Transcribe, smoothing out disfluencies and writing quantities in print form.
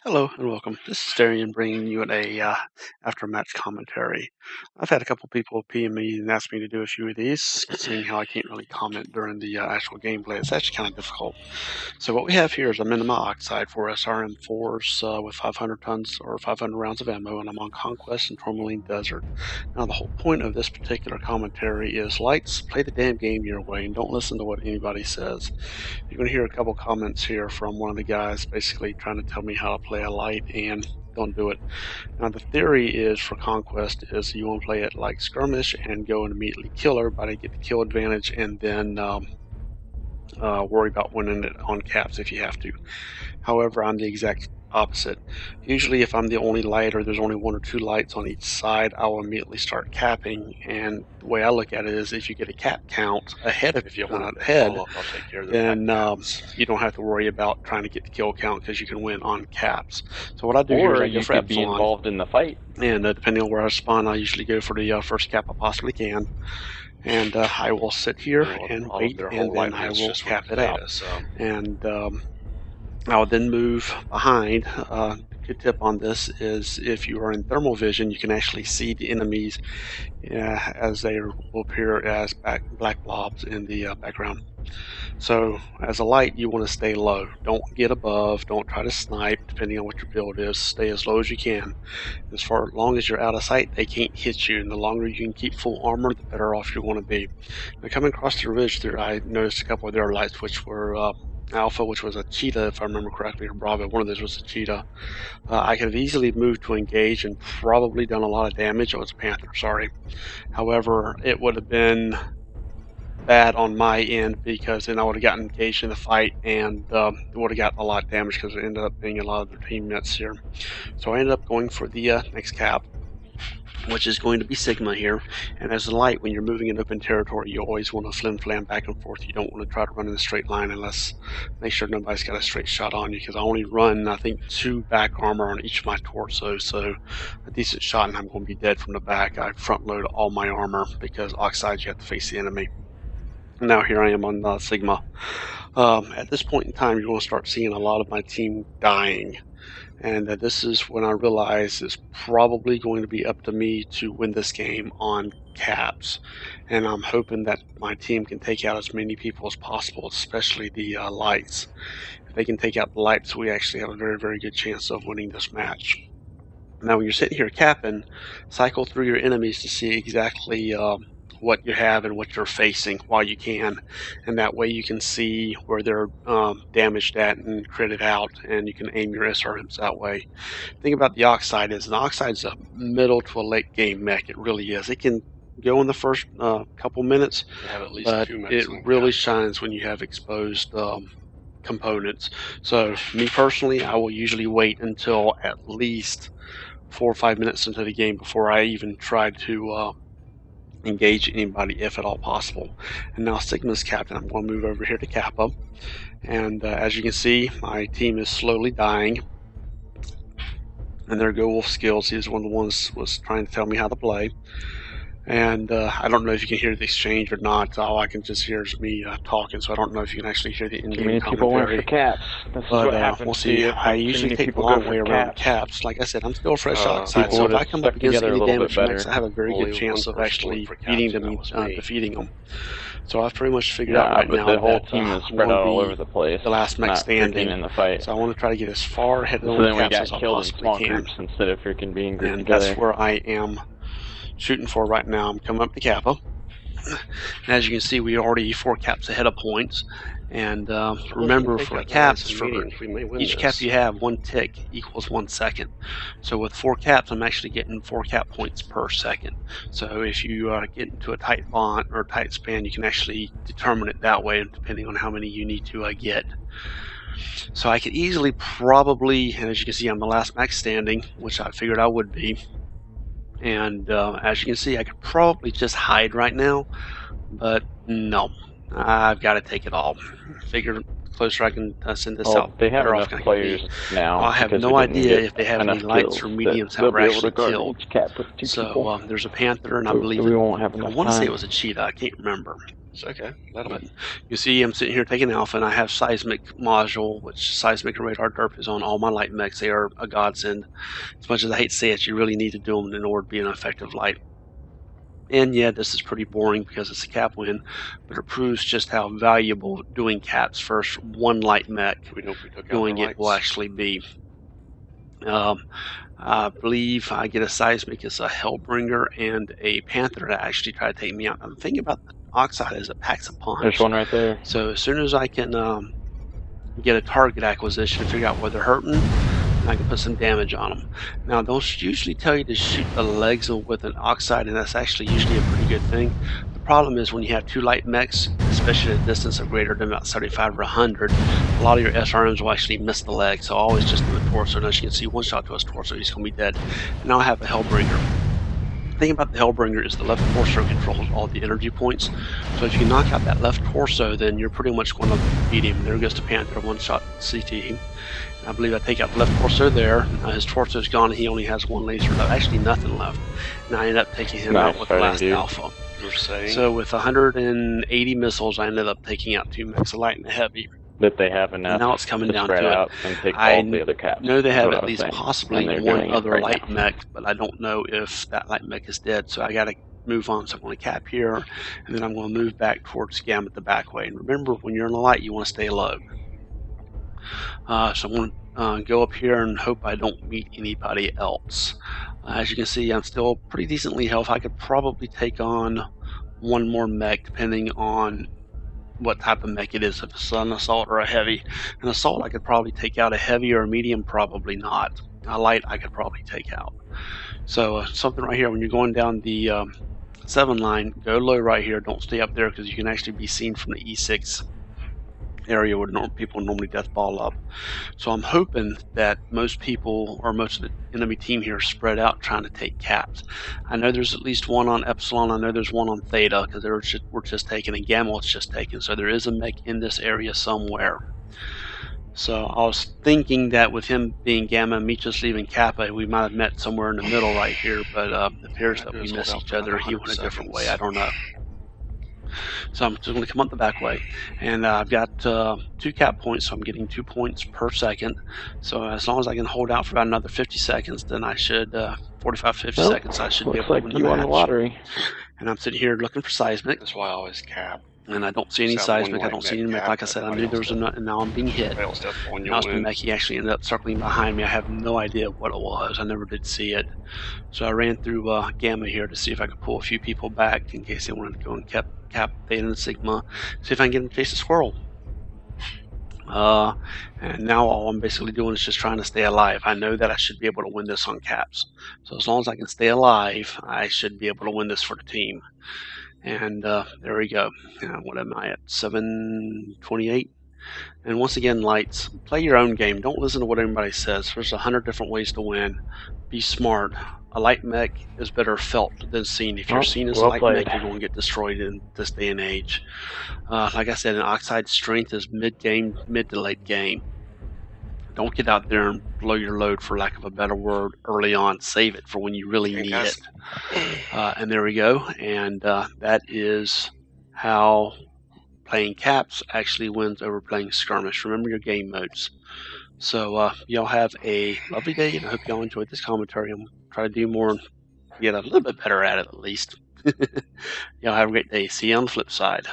Hello and welcome. This is Darian bringing you a after-match commentary. I've had a couple people PM me and ask me to do a few of these, seeing how I can't really comment during the actual gameplay. It's actually kind of difficult. So what we have here is I'm in my Oxide for SRM4s with 500 tons or 500 rounds of ammo, and I'm on Conquest and Tourmaline Desert. Now the whole point of this particular commentary is lights, play the damn game your way and don't listen to what anybody says. You're going to hear a couple comments here from one of the guys basically trying to tell me how to play a light and don't do it. Now the theory is for Conquest is you want to play it like skirmish and go and immediately kill everybody, get the kill advantage, and then worry about winning it on caps if you have to. However, I'm the exact opposite. Usually if I'm the only light or there's only one or two lights on each side, I will immediately start capping, and the way I look at it is if you get a cap count ahead of then you don't have to worry about trying to get the kill count because you can win on caps. So what I do here is I go for be involved in the fight, and depending on where I spawn, I usually go for the first cap I possibly can. And I will sit here and wait, and then I will cap it out. And I will then move behind. Good tip on this is if you are in thermal vision, you can actually see the enemies as they will appear as black blobs in the background. So as a light, you want to stay low. Don't get above. Don't try to snipe, depending on what your build is. Stay as low as you can. As long as you're out of sight, they can't hit you. And the longer you can keep full armor, the better off you want to be. Now, coming across the ridge there, I noticed a couple of their lights, which were Alpha, which was a cheetah, if I remember correctly, or Bravo. One of those was a cheetah. I could have easily moved to engage and probably done a lot of damage. Oh, it's a Panther, sorry. However, it would have been bad on my end because then I would have gotten engaged in the fight and would have gotten a lot of damage because it ended up being a lot of their teammates here. So I ended up going for the next cap, which is going to be Sigma here. And as a light, when you're moving in open territory, you always want to flim-flam back and forth. You don't want to try to run in a straight line unless make sure nobody's got a straight shot on you, because I only run, I think, 2 back armor on each of my torsos, so a decent shot and I'm going to be dead from the back. I front load all my armor because Oxide, you have to face the enemy. Now here I am on Sigma. At this point in time, you're going to start seeing a lot of my team dying. And this is when I realize it's probably going to be up to me to win this game on caps. And I'm hoping that my team can take out as many people as possible, especially the lights. If they can take out the lights, we actually have a very, very good chance of winning this match. Now when you're sitting here capping, cycle through your enemies to see exactly what you have and what you're facing while you can, and that way you can see where they're damaged at and crit it out, and you can aim your SRMs that way. The thing about the Oxide is an Oxide's a middle to a late game mech. It really is. It can go in the first couple minutes, but it really shines when you have exposed components. So me personally, I will usually wait until at least 4 or 5 minutes into the game before I even try to engage anybody if at all possible. And now Sigma's captain. I'm going to move over here to Kappa, and as you can see, my team is slowly dying. And there go Wolf Skills. He's one of the ones was trying to tell me how to play. And I don't know if you can hear the exchange or not. All I can just hear is me talking, so I don't know if you can actually hear the in-game commentary. People went for caps. This is what happens. We'll see. I usually take the long way around caps. Like I said, I'm still fresh outside, so if I come up against any damage mechs, I have a very good chance of actually beating them and defeating them. So I've pretty much figured out right now the whole team is spread out all over the place. The last mech standing in the fight. So I want to try to get as far ahead of the caps as I possibly can. Instead of freaking being grouped and together. That's where I am shooting for right now. I'm coming up to Kappa, and as you can see, we already 4 caps ahead of points. And remember, for caps, for each cap you have, 1 tick equals 1 second. So with 4 caps, I'm actually getting 4 cap points per second. So if you get into a tight bond or tight span, you can actually determine it that way, depending on how many you need to get. So I could easily probably, and as you can see, I'm the last max standing, which I figured I would be. And as you can see, I could probably just hide right now, but no, I've got to take it all. Figure the closer I can send this out, they have better enough off players now. I have no idea if they have any lights or mediums that were actually killed. So there's a Panther, and I believe we won't have enough I want to say time. it was a cheetah. I can't remember. It's okay. You see, I'm sitting here taking alpha, and I have seismic module, which seismic radar derp is on all my light mechs. They are a godsend. As much as I hate to say it, you really need to do them in order to be an effective light. And yeah, this is pretty boring because it's a cap win, but it proves just how valuable doing caps first one light mech doing it will actually be. I believe I get a seismic as a Hellbringer and a Panther to actually try to take me out. I'm thinking about the Oxide as it packs a punch. There's one right there. So as soon as I can get a target acquisition and figure out where they're hurting, I can put some damage on them. Now, they'll usually tell you to shoot the legs with an Oxide, and that's actually usually a pretty good thing. The problem is when you have two light mechs, especially at a distance of greater than about 75 or 100, a lot of your SRMs will actually miss the leg, so always just do the torso. And as you can see, one shot to his torso, he's going to be dead. And now I have a Hellbringer. The thing about the Hellbringer is the left torso controls all the energy points. So if you can knock out that left torso, then you're pretty much going to beat him. There goes the Panther, one shot CT. I believe I take out the left torso there. His torso's gone, and he only has one laser left. Actually, nothing left. And I ended up taking him out with the last alpha. So with 180 missiles, I ended up taking out 2 mechs, a light and a heavy. That they have enough. And now it's coming down to it. I know they have at least possibly one other light mech, but I don't know if that light mech is dead. So I got to move on. So I'm going to cap here, and then I'm going to move back towards Gamma the back way. And remember, when you're in the light, you want to stay low. So I'm going to go up here and hope I don't meet anybody else. As you can see, I'm still pretty decently health. I could probably take on one more mech depending on what type of mech it is, if it's an assault or a heavy. An assault I could probably take out, a heavy or a medium probably not. A light I could probably take out. So something right here, when you're going down the 7 line, go low right here, don't stay up there because you can actually be seen from the E6 area where people normally death ball up. So I'm hoping that most people or most of the enemy team here are spread out trying to take caps. I know there's at least one on Epsilon. I know there's one on Theta because we're just taken, and Gamma was just taken. So there is a mech in this area somewhere. So I was thinking that with him being Gamma and me just leaving Kappa, we might have met somewhere in the middle right here, but it appears that we missed each other. He went a different way. I don't know. So I'm just going to come up the back way, and I've got 2 cap points, so I'm getting 2 points per second. So as long as I can hold out for about another 50 seconds, then I should 45-50 seconds. I should be able to win the match. The lottery. And I'm sitting here looking for seismic. That's why I always cap. And I don't see any seismic. I don't see any mech. Like I said, I knew there was a nut, and now I'm being hit. Now it's the mech. He actually ended up circling behind me. I have no idea what it was. I never did see it. So I ran through Gamma here to see if I could pull a few people back in case they wanted to go and cap Theta and Sigma. See if I can get them to chase a squirrel. And now all I'm basically doing is just trying to stay alive. I know that I should be able to win this on caps. So as long as I can stay alive, I should be able to win this for the team. And there we go. What am I at? 728. And once again, lights, play your own game. Don't listen to what anybody says. There's 100 different ways to win. Be smart. A light mech is better felt than seen. If you're seen as a light mech, you're going to get destroyed in this day and age. Like I said, an Oxide strength is mid to late game. Don't get out there and blow your load, for lack of a better word, early on. Save it for when you really need it. And there we go. And that is how playing caps actually wins over playing skirmish. Remember your game modes. So y'all have a lovely day, and I hope y'all enjoyed this commentary. I'm trying to do more and get a little bit better at it at least. Y'all have a great day. See you on the flip side.